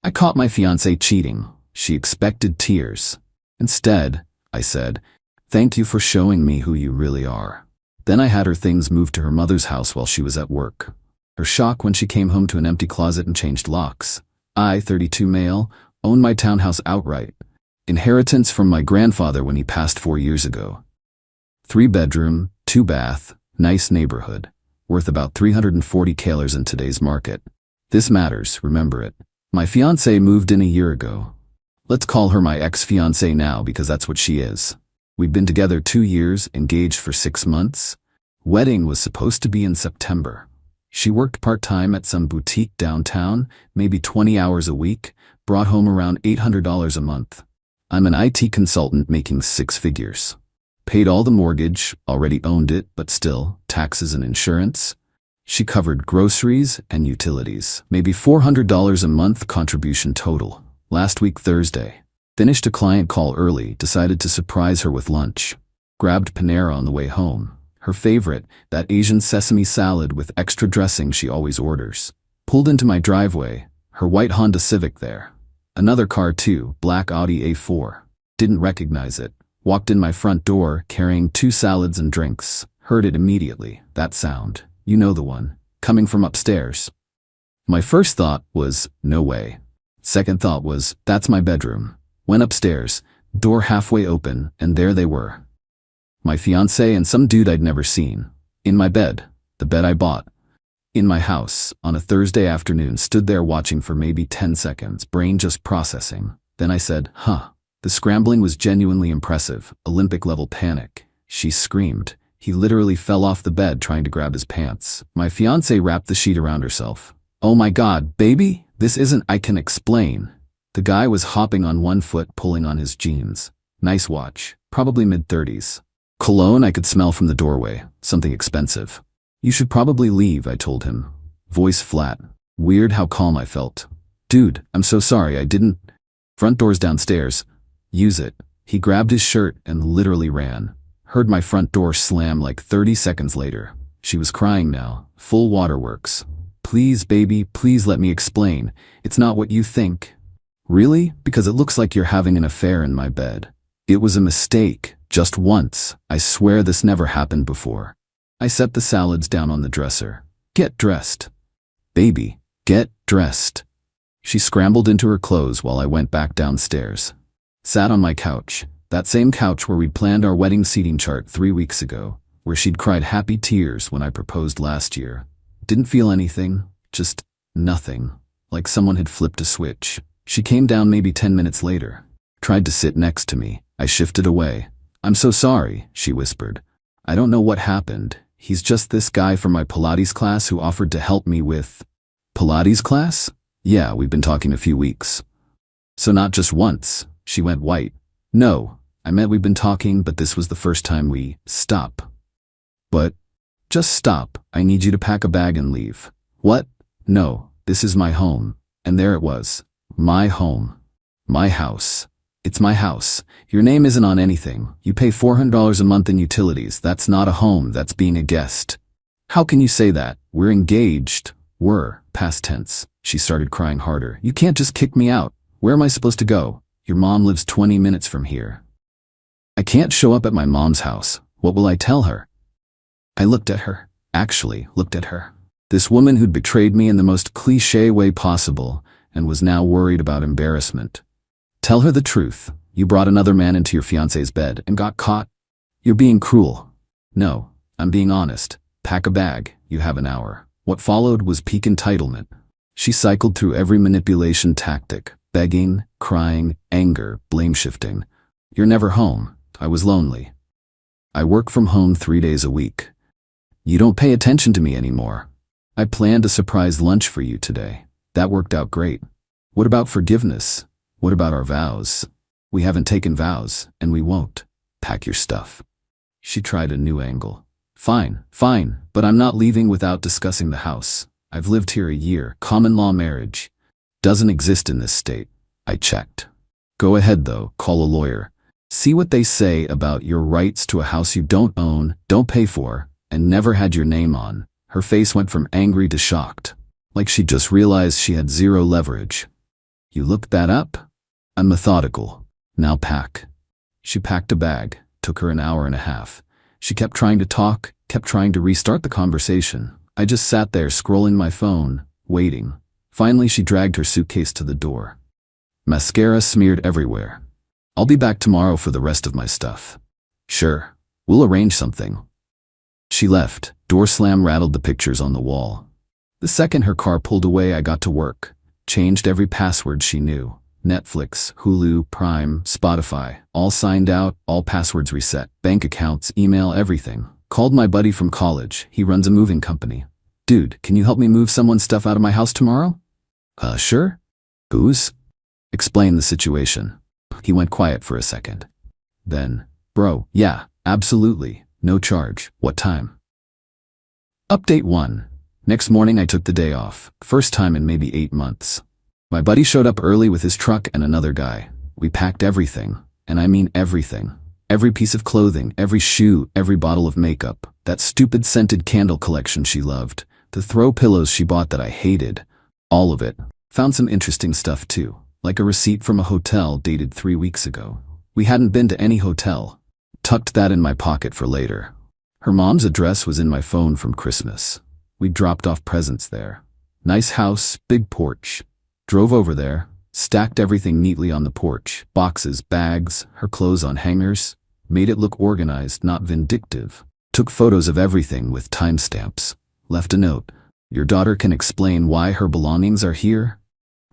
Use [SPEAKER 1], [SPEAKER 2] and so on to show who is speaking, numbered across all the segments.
[SPEAKER 1] I caught my fiancée cheating. She expected tears. Instead, I said, "Thank you for showing me who you really are." Then I had her things moved to her mother's house while she was at work. Her shock when she came home to an empty closet and changed locks. I, 32 male, owned my townhouse outright. Inheritance from my grandfather when he passed 4 years ago. 3-bedroom, 2-bath, nice neighborhood. Worth about 340 Kalers in today's market. This matters, remember it. My fiancée moved in a year ago. Let's call her my ex-fiancée now because that's what she is. We'd been together 2 years, engaged for 6 months. Wedding was supposed to be in September. She worked part-time at some boutique downtown, maybe 20 hours a week, brought home around $800 a month. I'm an IT consultant making 6 figures. Paid all the mortgage, already owned it, but still, taxes and insurance. She covered groceries and utilities, maybe $400 a month contribution total. Last week Thursday, finished a client call early, decided to surprise her with lunch. Grabbed Panera on the way home. Her favorite, that Asian sesame salad with extra dressing she always orders. Pulled into my driveway, her white Honda Civic there. Another car too, black Audi A4. Didn't recognize it. Walked in my front door, carrying 2 salads and drinks. Heard it immediately, that sound. You know the one. Coming from upstairs. My first thought was, no way. Second thought was, that's my bedroom. Went upstairs, door halfway open, and there they were. My fiancé and some dude I'd never seen. In my bed, the bed I bought. In my house, on a Thursday afternoon, stood there watching for maybe 10 seconds, brain just processing. Then I said, huh. The scrambling was genuinely impressive, Olympic-level panic. She screamed. He literally fell off the bed trying to grab his pants. My fiancé wrapped the sheet around herself. Oh my God, baby, this isn't, I can explain. The guy was hopping on one foot, pulling on his jeans. Nice watch, probably mid-30s. Cologne I could smell from the doorway, something expensive. You should probably leave, I told him. Voice flat. Weird how calm I felt. Dude, I'm so sorry, I didn't. Front door's downstairs. Use it. He grabbed his shirt and literally ran. Heard my front door slam like 30 seconds later. She was crying now. Full waterworks. Please, baby, please let me explain. It's not what you think. Really? Because it looks like you're having an affair in my bed. It was a mistake. Just once. I swear this never happened before. I set the salads down on the dresser. Get dressed. Baby, get dressed. She scrambled into her clothes while I went back downstairs. Sat on my couch. That same couch where we'd planned our wedding seating chart 3 weeks ago, where she'd cried happy tears when I proposed last year. Didn't feel anything, just nothing, like someone had flipped a switch. She came down maybe 10 minutes later. Tried to sit next to me. I shifted away. I'm so sorry, she whispered. I don't know what happened. He's just this guy from my Pilates class who offered to help me with... Pilates class? Yeah, we've been talking a few weeks. So not just once. She went white. No, I meant we've been talking, but this was the first time we... Stop. But... Just stop. I need you to pack a bag and leave. What? No, this is my home. And there it was. My home. My house. It's my house. Your name isn't on anything. You pay $400 a month in utilities. That's not a home, that's being a guest. How can you say that? We're engaged. Were, past tense. She started crying harder. You can't just kick me out. Where am I supposed to go? Your mom lives 20 minutes from here. I can't show up at my mom's house. What will I tell her? I looked at her. Actually, looked at her. This woman who'd betrayed me in the most cliché way possible and was now worried about embarrassment. Tell her the truth. You brought another man into your fiancé's bed and got caught. You're being cruel. No, I'm being honest. Pack a bag. You have an hour. What followed was peak entitlement. She cycled through every manipulation tactic. Begging, crying, anger, blame shifting. You're never home. I was lonely. I work from home 3 days a week. You don't pay attention to me anymore. I planned a surprise lunch for you today. That worked out great. What about forgiveness? What about our vows? We haven't taken vows, and we won't. Pack your stuff. She tried a new angle. Fine, but I'm not leaving without discussing the house. I've lived here a year. Common law marriage. Doesn't exist in this state. I checked. Go ahead though, call a lawyer. See what they say about your rights to a house you don't own, don't pay for, and never had your name on. Her face went from angry to shocked. Like she just realized she had zero leverage. You looked that up? I'm methodical. Now pack. She packed a bag. Took her an hour and a half. She kept trying to talk, kept trying to restart the conversation. I just sat there scrolling my phone, waiting. Finally, she dragged her suitcase to the door. Mascara smeared everywhere. I'll be back tomorrow for the rest of my stuff. Sure, we'll arrange something. She left. Door slam rattled the pictures on the wall. The second her car pulled away, I got to work. Changed every password she knew. Netflix, Hulu, Prime, Spotify, all signed out, all passwords reset. Bank accounts, email, everything. Called my buddy from college. He runs a moving company. Dude, can you help me move someone's stuff out of my house tomorrow? Sure. Whose? Explain the situation. He went quiet for a second. Then, bro, yeah, absolutely, no charge. What time? Update 1. Next morning I took the day off. First time in maybe 8 months. My buddy showed up early with his truck and another guy. We packed everything, and I mean everything. Every piece of clothing, every shoe, every bottle of makeup, that stupid scented candle collection she loved, the throw pillows she bought that I hated, all of it. Found some interesting stuff too, like a receipt from a hotel dated 3 weeks ago. We hadn't been to any hotel. Tucked that in my pocket for later. Her mom's address was in my phone from Christmas. We dropped off presents there. Nice house, big porch. Drove over there, stacked everything neatly on the porch. Boxes, bags, her clothes on hangers. Made it look organized, not vindictive. Took photos of everything with timestamps. Left a note. Your daughter can explain why her belongings are here.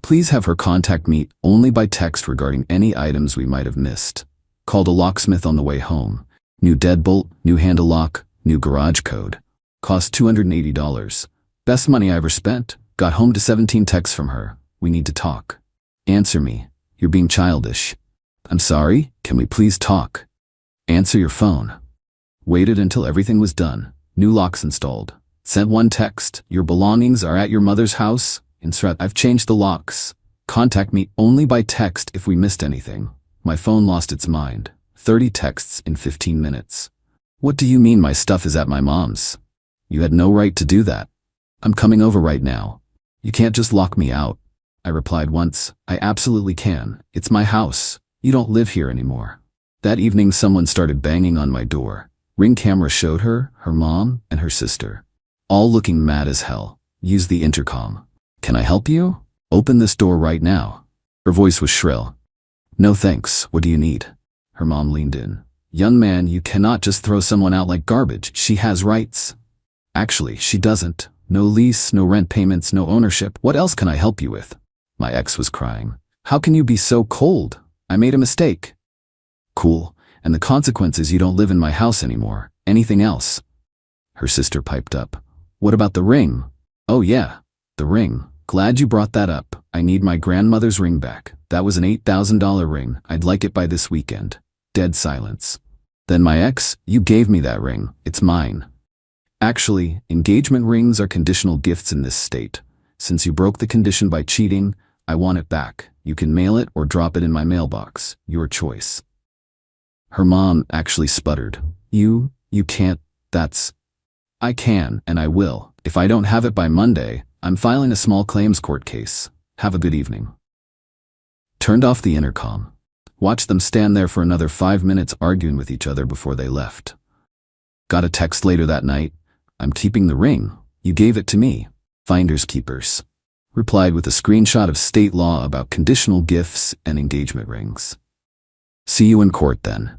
[SPEAKER 1] Please have her contact me only by text regarding any items we might have missed. Called a locksmith on the way home. New deadbolt, new handle lock, new garage code. Cost $280. Best money I ever spent. Got home to 17 texts from her. We need to talk. Answer me. You're being childish. I'm sorry, can we please talk? Answer your phone. Waited until everything was done. New locks installed. Sent one text. Your belongings are at your mother's house. Insert, I've changed the locks. Contact me only by text if we missed anything. My phone lost its mind. 30 texts in 15 minutes. What do you mean my stuff is at my mom's? You had no right to do that. I'm coming over right now. You can't just lock me out. I replied once, I absolutely can. It's my house. You don't live here anymore. That evening someone started banging on my door. Ring camera showed her, her mom, and her sister. All looking mad as hell. Use the intercom. Can I help you? Open this door right now. Her voice was shrill. No thanks, what do you need? Her mom leaned in. Young man, you cannot just throw someone out like garbage. She has rights. Actually, she doesn't. No lease, no rent payments, no ownership. What else can I help you with? My ex was crying. How can you be so cold? I made a mistake. Cool, and the consequence is you don't live in my house anymore. Anything else? Her sister piped up. What about the ring? Oh yeah, the ring. Glad you brought that up. I need my grandmother's ring back. That was an $8,000 ring. I'd like it by this weekend. Dead silence. Then my ex, you gave me that ring. It's mine. Actually, engagement rings are conditional gifts in this state. Since you broke the condition by cheating, I want it back. You can mail it or drop it in my mailbox. Your choice. Her mom actually sputtered. You can't, that's... I can, and I will. If I don't have it by Monday, I'm filing a small claims court case. Have a good evening. Turned off the intercom. Watched them stand there for another 5 minutes arguing with each other before they left. Got a text later that night. I'm keeping the ring. You gave it to me. Finders keepers. Replied with a screenshot of state law about conditional gifts and engagement rings. See you in court then.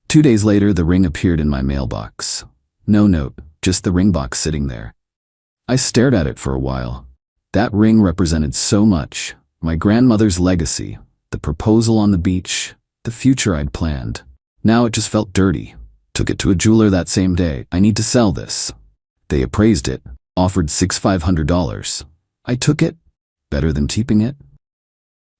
[SPEAKER 1] 2 days later, the ring appeared in my mailbox. No note, just the ring box sitting there. I stared at it for a while. That ring represented so much. My grandmother's legacy, the proposal on the beach, the future I'd planned. Now it just felt dirty. Took it to a jeweler that same day. I need to sell this. They appraised it, offered $6,500. I took it. Better than keeping it.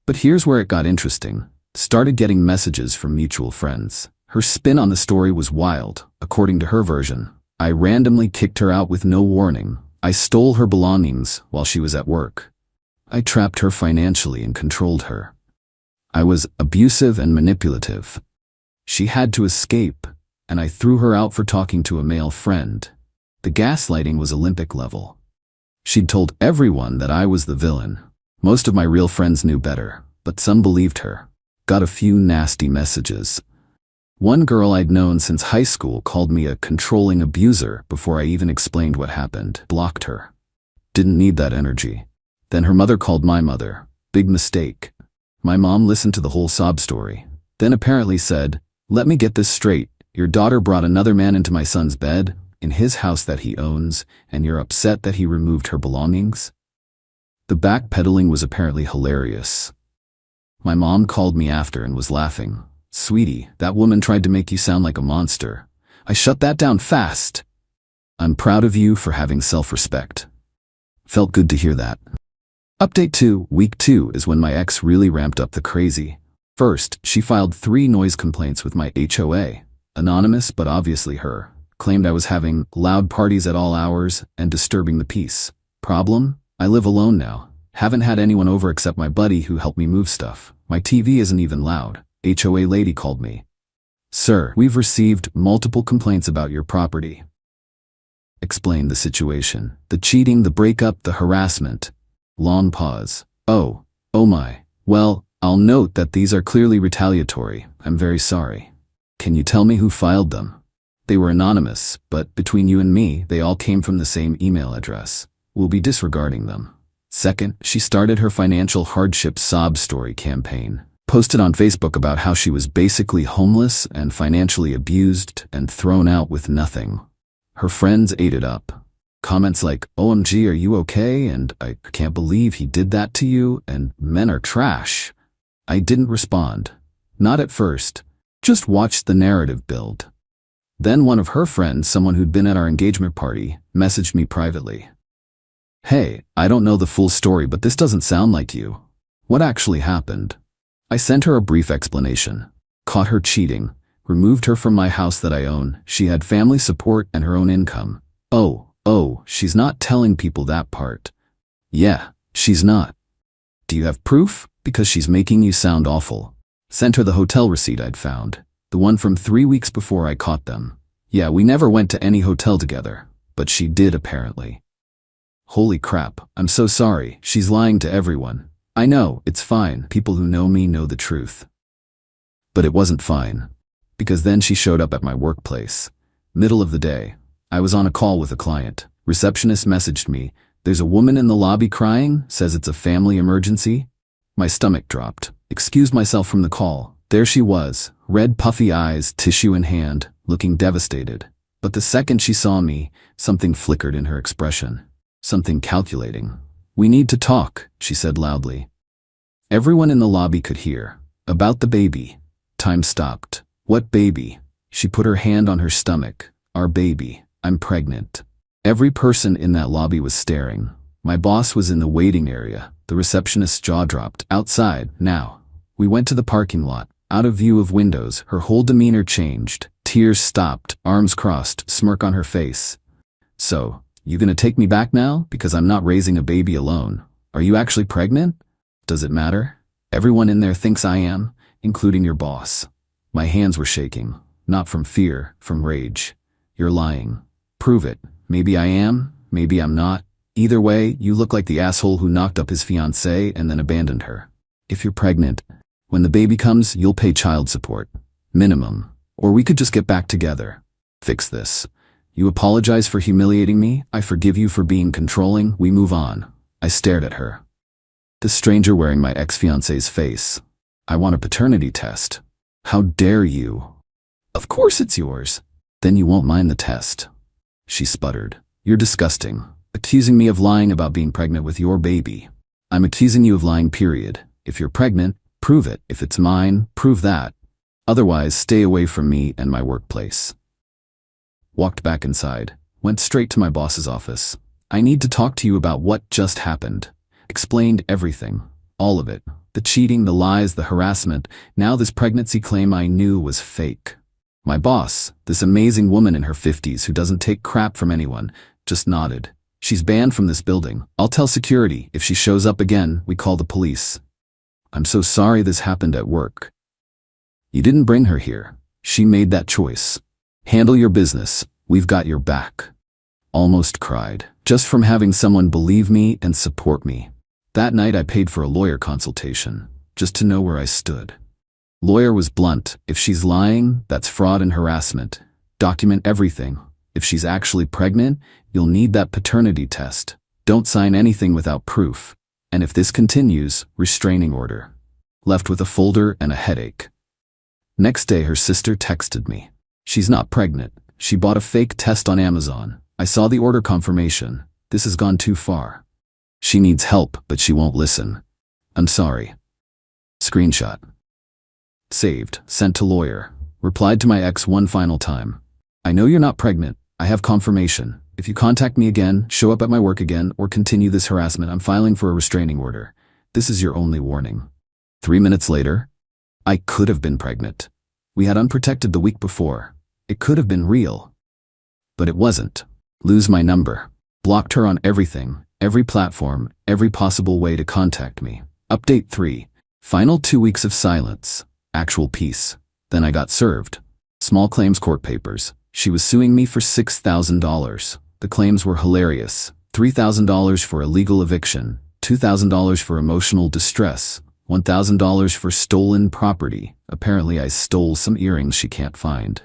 [SPEAKER 1] But here's where it got interesting. Started getting messages from mutual friends. Her spin on the story was wild. According to her version, I randomly kicked her out with no warning. I stole her belongings while she was at work. I trapped her financially and controlled her. I was abusive and manipulative. She had to escape, and I threw her out for talking to a male friend. The gaslighting was Olympic level. She'd told everyone that I was the villain. Most of my real friends knew better, but some believed her. Got a few nasty messages. One girl I'd known since high school called me a controlling abuser before I even explained what happened. Blocked her. Didn't need that energy. Then her mother called my mother. Big mistake. My mom listened to the whole sob story. Then apparently said, "Let me get this straight. Your daughter brought another man into my son's bed, in his house that he owns, and you're upset that he removed her belongings?" The backpedaling was apparently hilarious. My mom called me after and was laughing. "Sweetie, that woman tried to make you sound like a monster. I shut that down fast. I'm proud of you for having self-respect." Felt good to hear that. Update 2, week 2 is when my ex really ramped up the crazy. First, she filed 3 noise complaints with my HOA. Anonymous, but obviously her. Claimed I was having loud parties at all hours and disturbing the peace. Problem? I live alone now. Haven't had anyone over except my buddy who helped me move stuff. My TV isn't even loud. HOA lady called me. "Sir, we've received multiple complaints about your property." Explained the situation. The cheating, the breakup, the harassment. Long pause. Oh my. Well, I'll note that these are clearly retaliatory. I'm very sorry. Can you tell me who filed them? They were anonymous, but between you and me, they all came from the same email address. We'll be disregarding them. Second, she started her financial hardship sob story campaign. Posted on Facebook about how she was basically homeless and financially abused and thrown out with nothing. Her friends ate it up. Comments like, "OMG, are you okay?" and "I can't believe he did that to you," and "Men are trash." I didn't respond. Not at first. Just watched the narrative build. Then one of her friends, someone who'd been at our engagement party, messaged me privately. "Hey, I don't know the full story, but this doesn't sound like you. What actually happened?" I sent her a brief explanation. Caught her cheating. Removed her from my house that I own. She had family support and her own income. Oh, she's not telling people that part. Yeah, she's not. Do you have proof? Because she's making you sound awful. Sent her the hotel receipt I'd found. The one from 3 weeks before I caught them. Yeah, we never went to any hotel together, but she did apparently. Holy crap, I'm so sorry. She's lying to everyone. I know, it's fine. People who know me know the truth. But it wasn't fine. Because then she showed up at my workplace. Middle of the day. I was on a call with a client. Receptionist messaged me, "There's a woman in the lobby crying, says it's a family emergency." My stomach dropped. Excused myself from the call. There she was, red puffy eyes, tissue in hand, looking devastated. But the second she saw me, something flickered in her expression. Something calculating. "We need to talk," she said loudly. Everyone in the lobby could hear. "About the baby." Time stopped. "What baby?" She put her hand on her stomach. "Our baby. I'm pregnant." Every person in that lobby was staring. My boss was in the waiting area. The receptionist's jaw dropped. "Outside, now." We went to the parking lot. Out of view of windows, her whole demeanor changed. Tears stopped, arms crossed, smirk on her face. "So, you gonna take me back now? Because I'm not raising a baby alone. Are you actually pregnant? Does it matter? Everyone in there thinks I am, including your boss." My hands were shaking. Not from fear, from rage. "You're lying. Prove it. Maybe I am, maybe I'm not. Either way, you look like the asshole who knocked up his fiancée and then abandoned her. If you're pregnant, when the baby comes, you'll pay child support. Minimum. Or we could just get back together. Fix this. You apologize for humiliating me. I forgive you for being controlling. We move on." I stared at her. The stranger wearing my ex-fiancée's face. "I want a paternity test." "How dare you?" "Of course it's yours." "Then you won't mind the test." She sputtered. "You're disgusting. Accusing me of lying about being pregnant with your baby. I'm accusing you of lying, period. If you're pregnant, prove it. If it's mine, prove that. Otherwise, stay away from me and my workplace." Walked back inside. Went straight to my boss's office. "I need to talk to you about what just happened." Explained everything. All of it. The cheating, the lies, the harassment. Now this pregnancy claim I knew was fake. My boss, this amazing woman in her 50s who doesn't take crap from anyone, just nodded. "She's banned from this building. I'll tell security. If she shows up again, we call the police." "I'm so sorry this happened at work." "You didn't bring her here. She made that choice. Handle your business. We've got your back." Almost cried. Just from having someone believe me and support me. That night I paid for a lawyer consultation, just to know where I stood. Lawyer was blunt. If she's lying, that's fraud and harassment. Document everything. If she's actually pregnant, you'll need that paternity test. Don't sign anything without proof. And if this continues, restraining order. Left with a folder and a headache. Next day her sister texted me. She's not pregnant. She bought a fake test on Amazon. I saw the order confirmation. This has gone too far. She needs help, but she won't listen. I'm sorry. Screenshot. Saved. Sent to lawyer. Replied to my ex one final time. I know you're not pregnant. I have confirmation. If you contact me again, show up at my work again, or continue this harassment, I'm filing for a restraining order. This is your only warning. 3 minutes later, I could have been pregnant. We had unprotected the week before. It could have been real. But it wasn't. Lose my number. Blocked her on everything, every platform, every possible way to contact me. Update 3. Final 2 weeks of silence. Actual peace. Then I got served. Small claims court papers. She was suing me for $6,000. The claims were hilarious. $3,000 for illegal eviction, $2,000 for emotional distress, $1,000 for stolen property. Apparently I stole some earrings she can't find.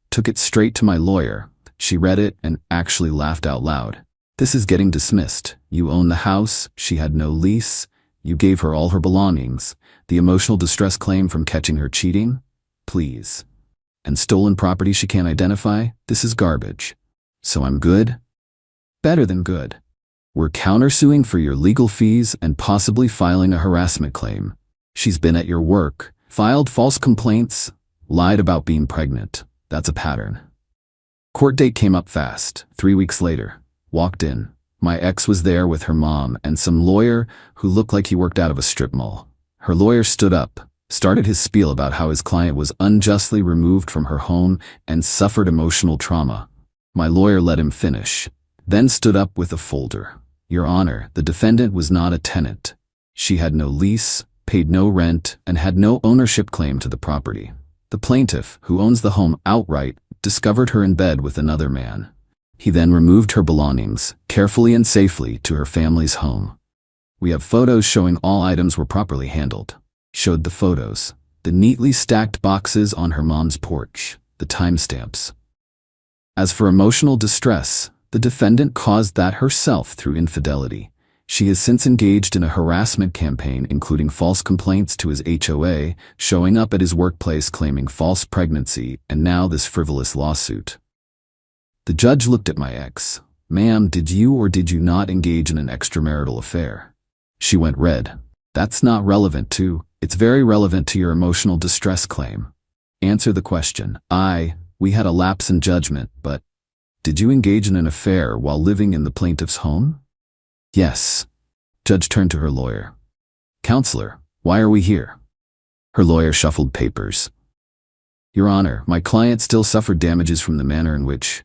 [SPEAKER 1] Took it straight to my lawyer. She read it and actually laughed out loud. This is getting dismissed. You own the house. She had no lease. You gave her all her belongings. The emotional distress claim from catching her cheating? Please. And stolen property she can't identify? This is garbage. So I'm good? Better than good. We're countersuing for your legal fees and possibly filing a harassment claim. She's been at your work, filed false complaints, lied about being pregnant. That's a pattern. Court date came up fast. 3 weeks later. Walked in. My ex was there with her mom and some lawyer who looked like he worked out of a strip mall. Her lawyer stood up, started his spiel about how his client was unjustly removed from her home and suffered emotional trauma. My lawyer let him finish, then stood up with a folder. Your Honor, the defendant was not a tenant. She had no lease, paid no rent, and had no ownership claim to the property. The plaintiff, who owns the home outright, discovered her in bed with another man. He then removed her belongings, carefully and safely, to her family's home. We have photos showing all items were properly handled. Showed the photos, the neatly stacked boxes on her mom's porch, the timestamps. As for emotional distress, the defendant caused that herself through infidelity. She has since engaged in a harassment campaign including false complaints to his HOA, showing up at his workplace claiming false pregnancy, and now this frivolous lawsuit. The judge looked at my ex. Ma'am, did you or did you not engage in an extramarital affair? She went red. That's not relevant to, it's very relevant to your emotional distress claim. Answer the question. We had a lapse in judgment, but did you engage in an affair while living in the plaintiff's home? Yes. Judge turned to her lawyer. Counselor, why are we here? Her lawyer shuffled papers. Your Honor, my client still suffered damages from the manner in which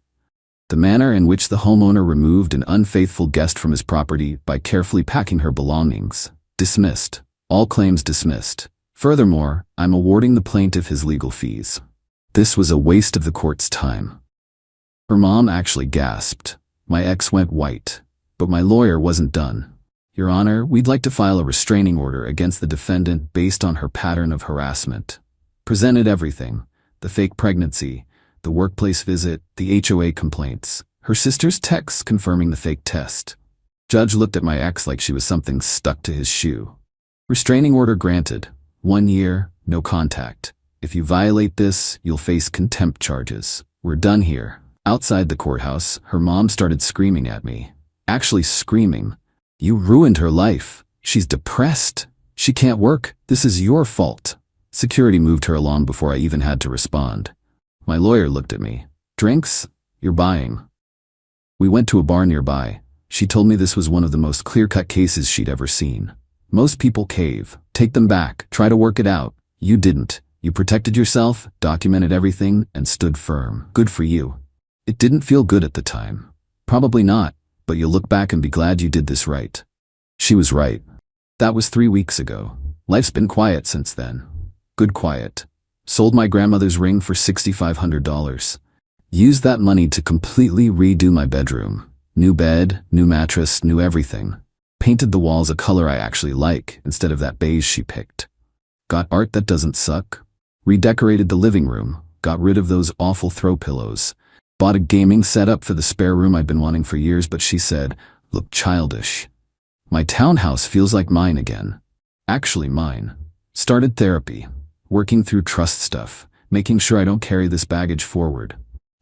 [SPEAKER 1] the homeowner removed an unfaithful guest from his property by carefully packing her belongings. Dismissed. All claims dismissed. Furthermore, I'm awarding the plaintiff his legal fees. This was a waste of the court's time. Her mom actually gasped. My ex went white. But my lawyer wasn't done. Your Honor, we'd like to file a restraining order against the defendant based on her pattern of harassment. Presented everything. The fake pregnancy, the workplace visit, the HOA complaints, her sister's texts confirming the fake test. Judge looked at my ex like she was something stuck to his shoe. Restraining order granted. 1 year, no contact. If you violate this, you'll face contempt charges. We're done here. Outside the courthouse, her mom started screaming at me. Actually screaming. You ruined her life. She's depressed. She can't work. This is your fault. Security moved her along before I even had to respond. My lawyer looked at me. Drinks? You're buying. We went to a bar nearby. She told me this was one of the most clear-cut cases she'd ever seen. Most people cave, take them back, try to work it out. You didn't. You protected yourself, documented everything, and stood firm. Good for you. It didn't feel good at the time. Probably not, but you'll look back and be glad you did this right. She was right. That was 3 weeks ago. Life's been quiet since then. Good quiet. Sold my grandmother's ring for $6,500. Used that money to completely redo my bedroom. New bed, new mattress, new everything. Painted the walls a color I actually like instead of that beige she picked. Got art that doesn't suck. Redecorated the living room. Got rid of those awful throw pillows. Bought a gaming setup for the spare room I'd been wanting for years, but she said, "Look childish." My townhouse feels like mine again. Actually mine. Started therapy. Working through trust stuff. Making sure I don't carry this baggage forward.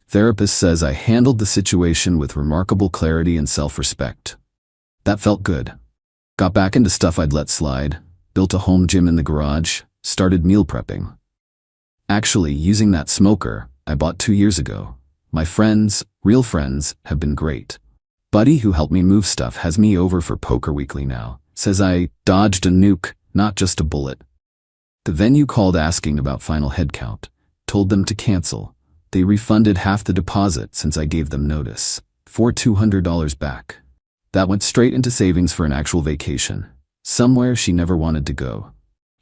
[SPEAKER 1] Therapist says I handled the situation with remarkable clarity and self-respect. That felt good. Got back into stuff I'd let slide. Built a home gym in the garage. Started meal prepping. Actually, using that smoker I bought 2 years ago. My friends, real friends, have been great. Buddy who helped me move stuff has me over for poker weekly now. Says I dodged a nuke, not just a bullet. The venue called asking about final head count. Told them to cancel. They refunded half the deposit since I gave them notice. For $200 back. That went straight into savings for an actual vacation. Somewhere she never wanted to go.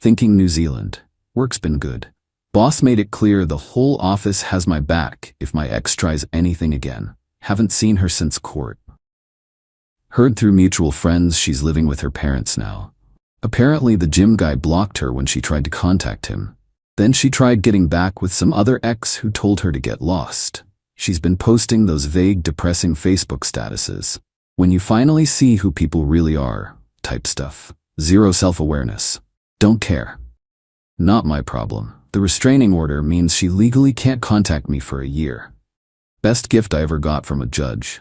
[SPEAKER 1] Thinking New Zealand. Work's been good. Boss made it clear the whole office has my back if my ex tries anything again. Haven't seen her since court. Heard through mutual friends she's living with her parents now. Apparently the gym guy blocked her when she tried to contact him. Then she tried getting back with some other ex who told her to get lost. She's been posting those vague, depressing Facebook statuses. When you finally see who people really are, type stuff. Zero self-awareness. Don't care. Not my problem. The restraining order means she legally can't contact me for a year. Best gift I ever got from a judge.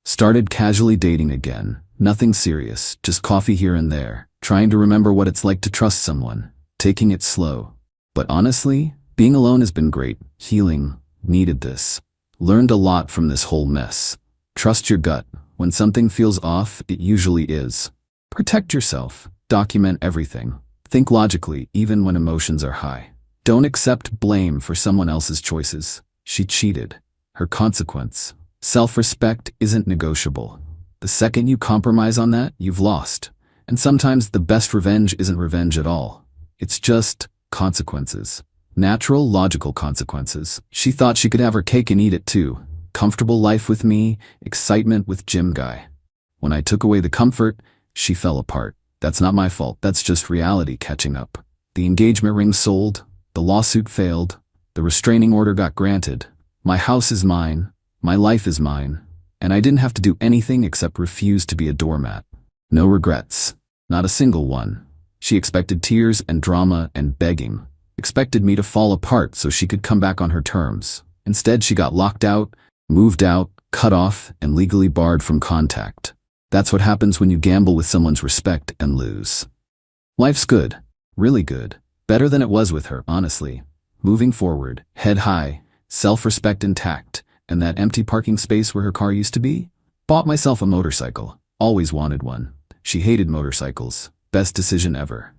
[SPEAKER 1] Started casually dating again. Nothing serious, just coffee here and there. Trying to remember what it's like to trust someone. Taking it slow. But honestly, being alone has been great. Healing. Needed this. Learned a lot from this whole mess. Trust your gut. When something feels off, it usually is. Protect yourself. Document everything. Think logically, even when emotions are high. Don't accept blame for someone else's choices. She cheated. Her consequence. Self-respect isn't negotiable. The second you compromise on that, you've lost. And sometimes the best revenge isn't revenge at all. It's just consequences. Natural, logical consequences. She thought she could have her cake and eat it too. Comfortable life with me, excitement with gym guy. When I took away the comfort, she fell apart. That's not my fault. That's just reality catching up. The engagement ring sold. The lawsuit failed. The restraining order got granted. My house is mine. My life is mine. And I didn't have to do anything except refuse to be a doormat. No regrets. Not a single one. She expected tears and drama and begging. Expected me to fall apart so she could come back on her terms. Instead, she got locked out, moved out, cut off, and legally barred from contact. That's what happens when you gamble with someone's respect and lose. Life's good. Really good. Better than it was with her, honestly. Moving forward, head high, self-respect intact, and that empty parking space where her car used to be? Bought myself a motorcycle. Always wanted one. She hated motorcycles. Best decision ever.